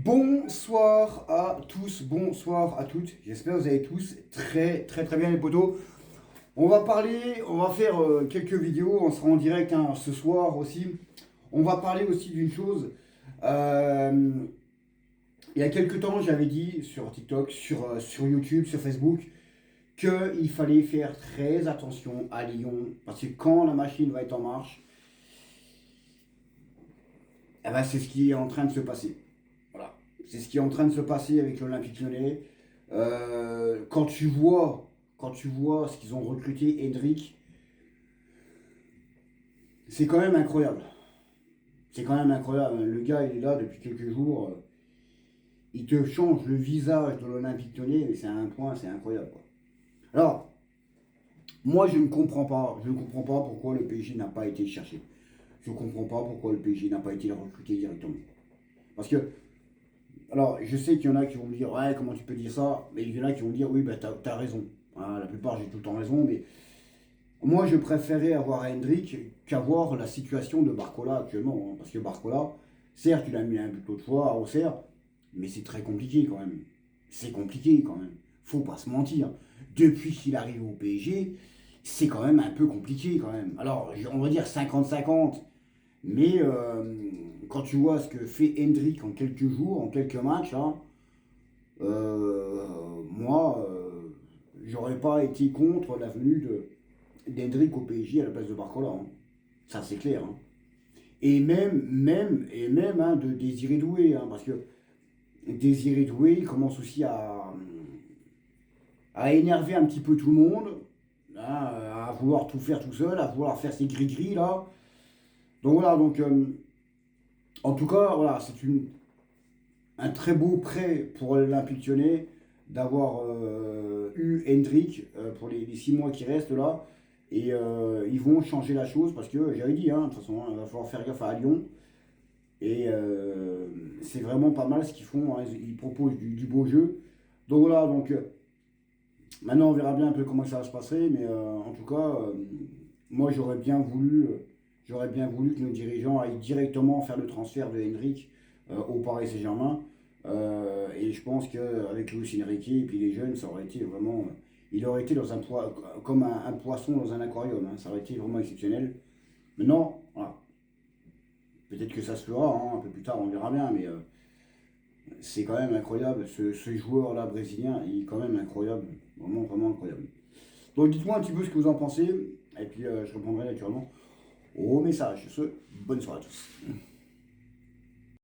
Bonsoir à tous, bonsoir à toutes. J'espère que vous allez tous très bien les potos. On va faire quelques vidéos. On sera en direct ce soir aussi. On va parler aussi d'une chose. Euh, il y a quelques temps, j'avais dit sur TikTok, sur YouTube, sur Facebook, qu'il fallait faire très attention à Lyon. Parce que quand la machine va être en marche, eh ben, c'est ce qui est en train de se passer. Voilà. C'est ce qui est en train de se passer avec l'Olympique Lyonnais. Quand tu vois ce qu'ils ont recruté, Hendrick, c'est quand même incroyable. C'est quand même incroyable. Le gars, il est là depuis quelques jours. Il te change le visage de l'Olympique Lyonnais, mais c'est à un point, c'est incroyable, quoi. Alors, moi, je ne comprends pas. Je ne comprends pas pourquoi le PSG n'a pas été cherché. Je ne comprends pas pourquoi le PSG n'a pas été recruté directement. Parce que alors, je sais qu'il y en a qui vont me dire, ouais, comment tu peux dire ça? Mais il y en a qui vont me dire, oui, bah, t'as raison. Hein, la plupart, j'ai tout le temps raison, mais moi, je préférais avoir Hendrick qu'avoir la situation de Barcola actuellement. Hein, parce que Barcola, certes, il a mis un but l'autre fois à Auxerre, mais c'est très compliqué quand même. C'est compliqué quand même. Faut pas se mentir. Depuis qu'il arrive au PSG, c'est quand même un peu compliqué quand même. Alors, on va dire 50-50. Mais quand tu vois ce que fait Hendrick en quelques jours, en quelques matchs, là, moi, j'aurais pas été contre la venue d'Hendrick au PSG à la place de Barcola. Hein. Ça, c'est clair. Hein. Et même hein, de Désiré Doué. Hein, parce que Désiré Doué, il commence aussi à énerver un petit peu tout le monde. Hein, à vouloir tout faire tout seul, à vouloir faire ses gris-gris, là. Donc voilà, donc... en tout cas, voilà, un très beau prêt pour l'Olympique Lyonnais d'avoir eu Hendrick pour les 6 mois qui restent là. Et ils vont changer la chose parce que j'avais dit, hein, de toute façon, il va falloir faire gaffe à Lyon. Et c'est vraiment pas mal ce qu'ils font. Hein, ils proposent du beau jeu. Donc voilà, donc maintenant on verra bien un peu comment ça va se passer. Mais en tout cas, moi j'aurais bien voulu que nos dirigeants aillent directement faire le transfert de Hendrick au Paris Saint-Germain. Et je pense qu'avec Luis Enrique et puis les jeunes, ça aurait été vraiment. Il aurait été comme un poisson dans un aquarium. Hein, ça aurait été vraiment exceptionnel. Maintenant, voilà. Peut-être que ça se fera hein, un peu plus tard, on verra bien. Mais c'est quand même incroyable. Ce joueur-là brésilien, il est quand même incroyable. Vraiment, vraiment incroyable. Donc dites-moi un petit peu ce que vous en pensez. Et puis je répondrai naturellement aux messages. Bonne soirée à tous.